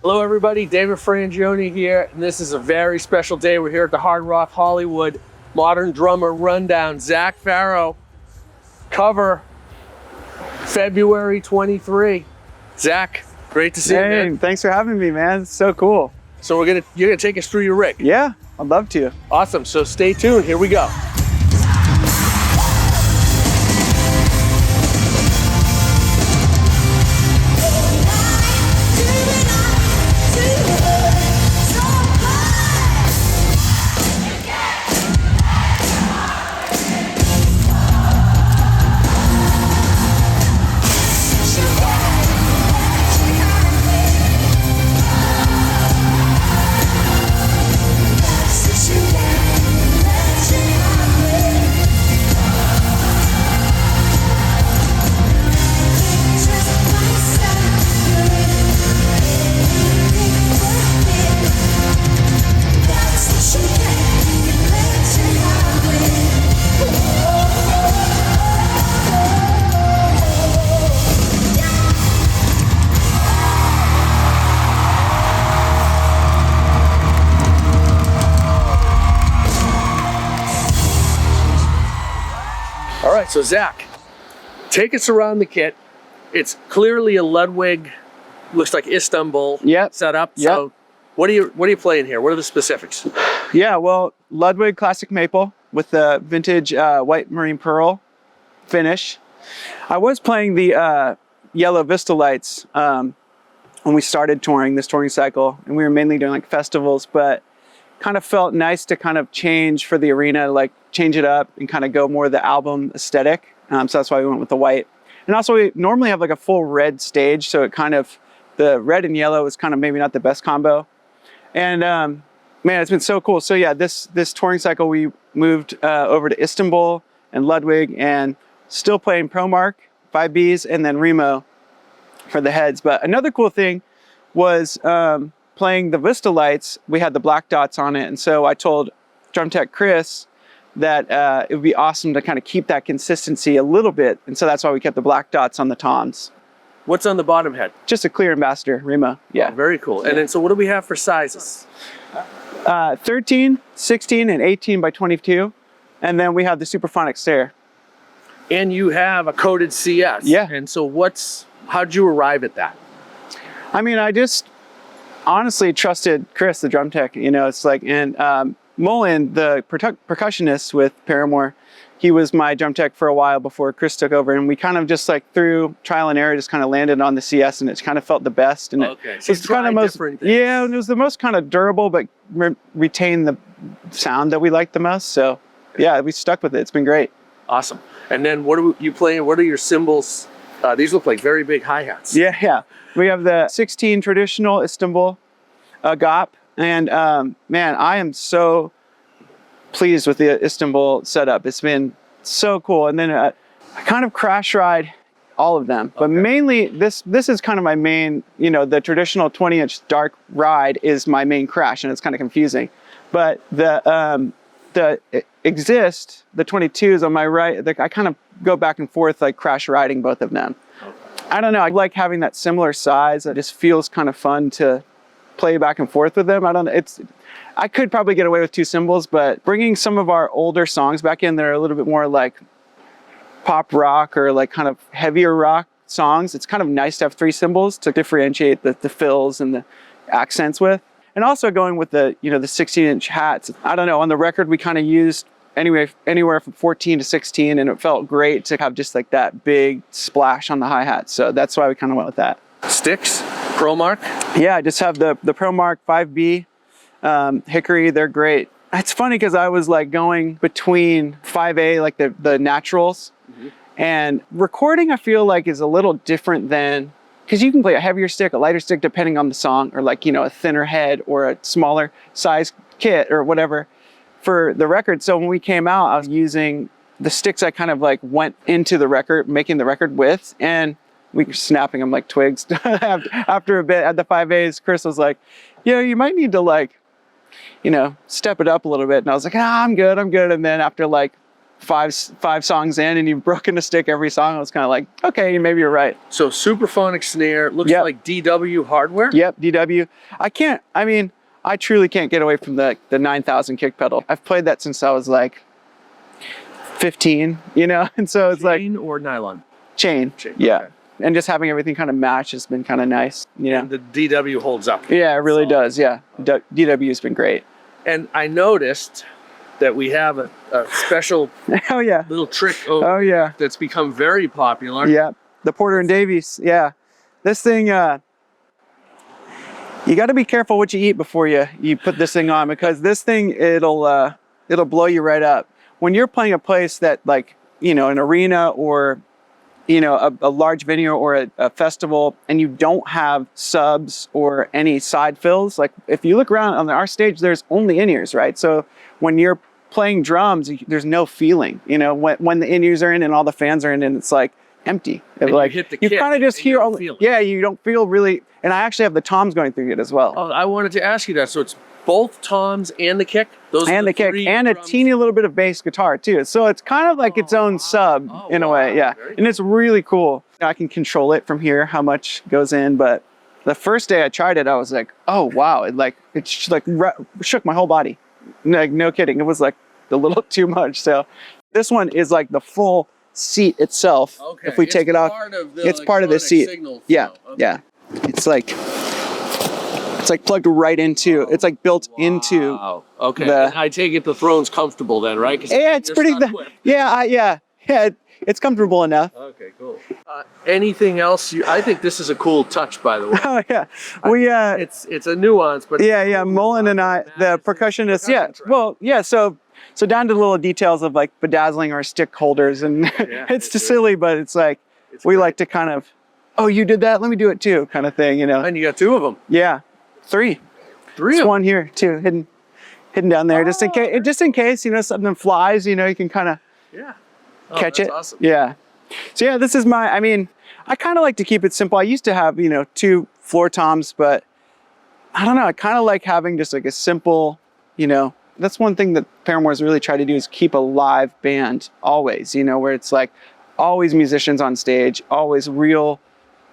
Hello everybody, David Frangioni here, and this is a very special day. We're here at the Hard Rock Hollywood Modern Drummer Rundown. Zac Farro, cover, February 23. Zac, great to see you, man. Thanks for having me, man. It's so cool. So you're gonna take us through your rig. Yeah, I'd love to. Awesome, so stay tuned, here we go. All right, so Zac, take us around the kit. It's clearly a Ludwig, looks like Istanbul setup. Yep. So what are you playing here? What are the specifics? Yeah, well, Ludwig Classic Maple with the vintage white marine pearl finish. I was playing the yellow Vista lights when we started touring this touring cycle, and we were mainly doing like festivals, but kind of felt nice to kind of change for the arena, like change it up and kind of go more the album aesthetic. So that's why we went with the white. And also we normally have like a full red stage, so it kind of, the red and yellow is kind of maybe not the best combo. And man, it's been so cool. So yeah, this touring cycle we moved over to Istanbul and Ludwig, and still playing ProMark 5Bs and then Remo for the heads. But another cool thing was playing the Vista lights. We had the black dots on it, and so I told drum tech Chris that it would be awesome to kind of keep that consistency a little bit, and so that's why we kept the black dots on the toms. What's on the bottom head? Just a clear Ambassador Remo. Yeah. Oh, very cool. And then, so what do we have for sizes? 13, 16, and 18 by 22, and then we have the Superphonic Stair. And you have a coated CS. Yeah. And so how'd you arrive at that? I mean, I just honestly trusted Chris, the drum tech. You know, it's like, and Mullen, the percussionist with Paramore, he was my drum tech for a while before Chris took over, and we kind of just like through trial and error just kind of landed on the CS, and it's kind of felt the best. And okay, so it's kind of most, yeah, and it was the most kind of durable, but retain the sound that we liked the most. So yeah, we stuck with it. It's been great. Awesome. And then what are you playing? What are your cymbals? These look like very big hi-hats. Yeah. We have the 16 traditional Istanbul GOP. And man, I am so pleased with the Istanbul setup. It's been so cool. And then I kind of crash ride all of them. But mainly, this is kind of my main, you know, the traditional 20-inch dark ride is my main crash, and it's kind of confusing. But the Exist, the 22s on my right, I kind of go back and forth like crash riding both of them. I don't know, I like having that similar size. It just feels kind of fun to play back and forth with them. I don't know, I could probably get away with two cymbals, but bringing some of our older songs back in that are a little bit more like pop rock or like kind of heavier rock songs, it's kind of nice to have three cymbals to differentiate the fills and the accents with. And also going with the, you know, the 16-inch hats. I don't know, on the record we kind of used anywhere from 14 to 16, and it felt great to have just like that big splash on the hi-hat. So that's why we kind of went with that. Sticks, ProMark? Yeah, I just have the ProMark 5B Hickory. They're great. It's funny because I was like going between 5A, like the naturals, and recording I feel like is a little different than, because you can play a heavier stick, a lighter stick, depending on the song, or like, you know, a thinner head or a smaller size kit or whatever for the record. So when we came out, I was using the sticks I kind of like went into the record, making the record with, and we were snapping them like twigs. After a bit at the 5As, Chris was like, yeah, you might need to like, you know, step it up a little bit. And I was like, I'm good. And then after like five songs in and you've broken a stick every song. I was kind of like, okay, maybe you're right. So Superphonic snare, looks like DW hardware? Yep, DW. I truly can't get away from the 9000 kick pedal. I've played that since I was like 15, you know? And so it's Chain or nylon? Chain, yeah. Okay. And just having everything kind of match has been kind of nice, you know? And the DW holds up. Yeah, it really does, yeah. DW has been great. And I noticed that we have a special little trick that's become very popular. Yeah, the Porter and Davies, yeah. This thing, you got to be careful what you eat before you put this thing on, because this thing, it'll blow you right up. When you're playing a place that, like, you know, an arena or, you know, a large venue or a festival, and you don't have subs or any side fills, like if you look around on our stage, there's only in-ears, right? So when you're playing drums, there's no feeling, you know, when the in-ears are in and all the fans are in, and it's like empty. Like you kind of just hear all, you don't feel really. And I actually have the toms going through it as well. Oh, I wanted to ask you that. So it's both toms and the kick? And the kick, and a teeny little bit of bass guitar too. So it's kind of like its own sub in a way, yeah. And it's really cool. I can control it from here, how much goes in. But the first day I tried it, I was like, oh wow, it shook my whole body. Like, no kidding, it was like a little too much. So this one is like the full seat itself. Okay. If we take it off, it's part of the seat. Yeah, yeah. It's like plugged right into. It's like built into. Okay. I take it the throne's comfortable then, right? Yeah, it's pretty. Yeah. It's comfortable enough. Okay, cool. Anything else? I think this is a cool touch, by the way. Oh yeah, it's a nuance, but yeah. Mullen and I, the percussionist. Yeah. Well, yeah. So down to the little details of like bedazzling our stick holders, and it's just silly, but it's like we like to kind of, oh, you did that, let me do it too, kind of thing, you know. And you got two of them. Yeah, three. There's one here too, hidden down there, just in case, you know, something flies, you know, you can kind of catch it. Awesome. Yeah. So yeah, this is I kind of like to keep it simple. I used to have, you know, 2 floor toms, but I don't know, I kind of like having just like a simple, you know. That's one thing that Paramore's really tried to do, is keep a live band always, you know, where it's like always musicians on stage, always real,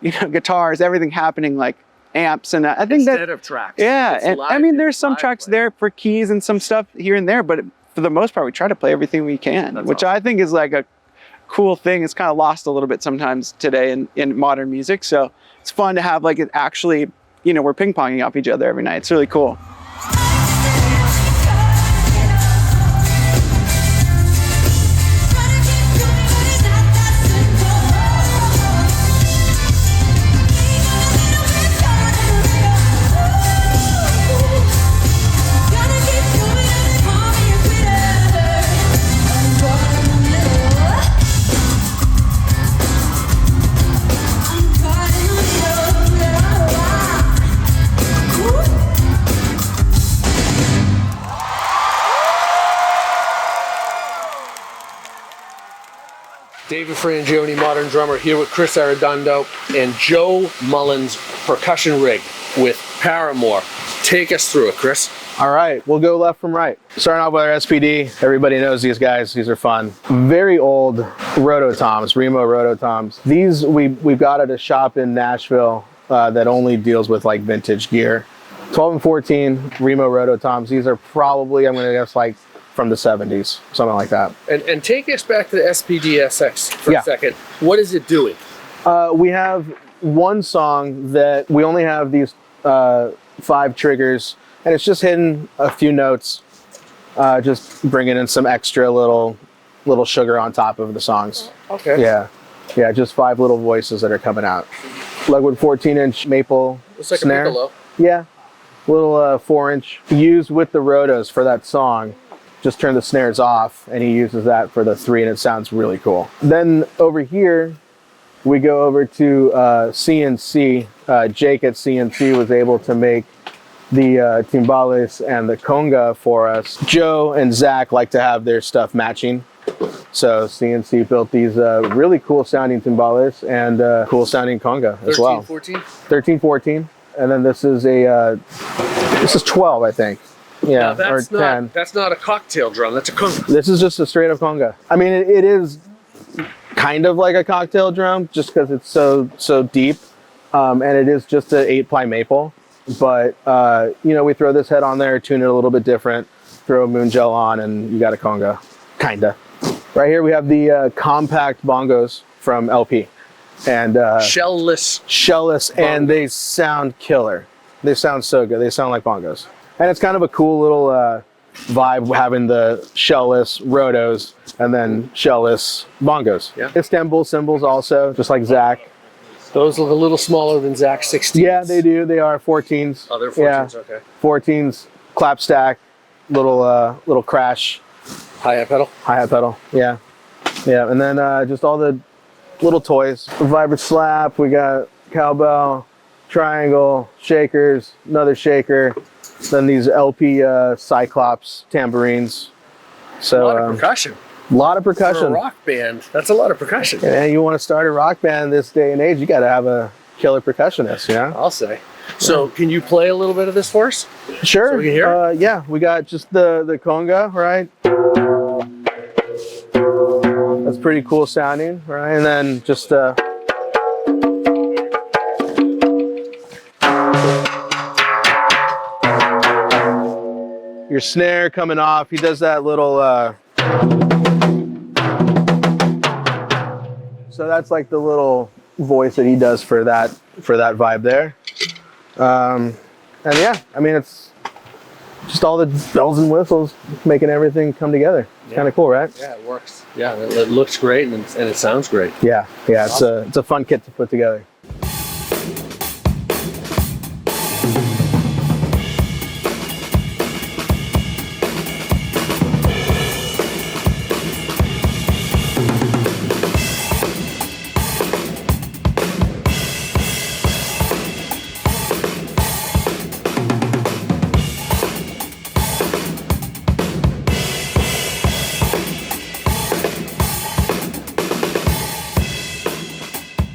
you know, guitars, everything happening, like amps. And I think instead of tracks. Yeah. And I mean, there's some tracks there for keys and some stuff here and there, but for the most part, we try to play everything we can, which I think is like a cool thing. It's kind of lost a little bit sometimes today in modern music. So it's fun to have like it actually, you know, we're ping ponging off each other every night. It's really cool. David Frangioni, modern drummer, here with Chris Arredondo and Joe Mullins percussion rig with Paramore. Take us through it, Chris. All right, we'll go left from right. Starting off with our SPD. Everybody knows these guys. These are fun. Very old rototoms, Remo rototoms. These we've got at a shop in Nashville that only deals with like vintage gear. 12 and 14 Remo rototoms. These are probably, I'm gonna guess, like from the 70s, something like that. And take us back to the SPDSX for a second. What is it doing? We have one song that we only have these 5 triggers, and it's just hitting a few notes, just bringing in some extra little sugar on top of the songs. Okay. Yeah, just 5 little voices that are coming out. Legwood 14-inch maple Looks like snare. a piccolo. Yeah, little 4-inch used with the rotos for that song. Just turn the snares off, and he uses that for the 3, and it sounds really cool. Then over here, we go over to CNC. Jake at CNC was able to make the timbales and the conga for us. Joe and Zach like to have their stuff matching. So CNC built these really cool sounding timbales and cool sounding conga as well. 13, 14? 13, 14. And then this is 12, I think. Yeah, Now, or 10. that's not a cocktail drum. That's a conga. This is just a straight up conga. I mean, it is kind of like a cocktail drum just because it's so deep, and it is just an 8-ply maple. But you know, we throw this head on there, tune it a little bit different, throw a moon gel on, and you got a conga, kinda. Right here we have the compact bongos from LP, and Shellless. shellless, and they sound killer. They sound so good. They sound like bongos, and it's kind of a cool little vibe having the shellless rotos and then shellless bongos. Yeah. Istanbul cymbals also, just like Zac. Those look a little smaller than Zac 16s. Yeah, they do. They are 14s. Oh, they're 14s, okay. 14s, clap stack, little crash. Hi-hat pedal. Hi-hat pedal, yeah. Yeah, and then just all the little toys. Vibrant slap, we got cowbell, triangle, shakers, another shaker, then these LP Cyclops tambourines. So, A lot of percussion. a lot of For percussion. a rock band, that's a lot of percussion. And you want to start a rock band this day and age, you got to have a killer percussionist, you know? I'll say. So, can you play a little bit of this for us? Sure. So we can hear Yeah, we got just the conga, right? That's pretty cool sounding, right? And then just your snare coming off. He does that little so that's like the little voice that he does for that vibe there. And yeah, I mean, it's just all the bells and whistles making everything come together. It's kind of cool, right? Yeah, it works. Yeah, it looks great and it sounds great. Yeah, it's a fun kit to put together.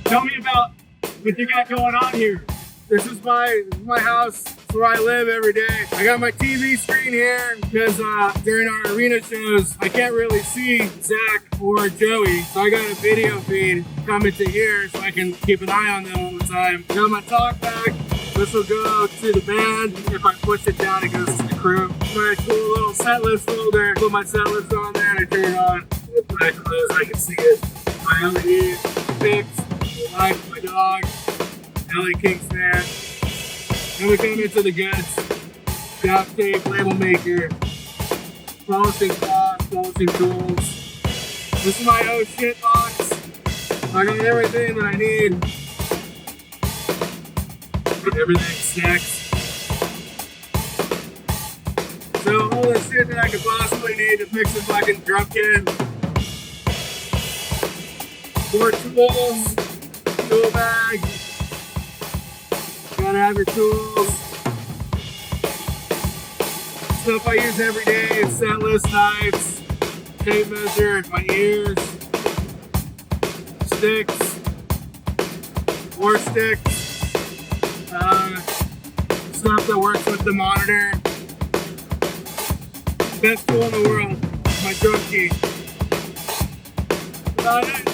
Tell me about what you got going on here. This is my house. It's where I live every day. I got my TV screen here because during our arena shows, I can't really see Zac or Joey. So I got a video feed coming to here so I can keep an eye on them all the time. I got my talk back. This will go to the band. If I push it down, it goes to the crew. My cool little set list folder. Put my set list on there and I turn it on. When I close, I can see it. My LED fixed. Life, my dog, LA Kings fan. Then we come into the goods. Dap tape, label maker, polishing cloth, polishing tools. This is my oh shit box. I got everything that I need. Everything stacks. So all the shit that I could possibly need to fix a fucking drum kit. 4 tools. Tool bag. Gotta have your tools. Stuff I use every day: set list knives, tape measure, my ears, sticks, more sticks, stuff that works with the monitor. Best tool in the world, my drum key. About it.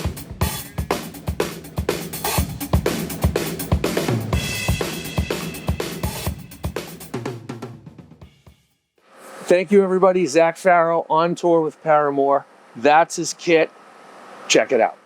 Thank you, everybody. Zac Farro on tour with Paramore. That's his kit. Check it out.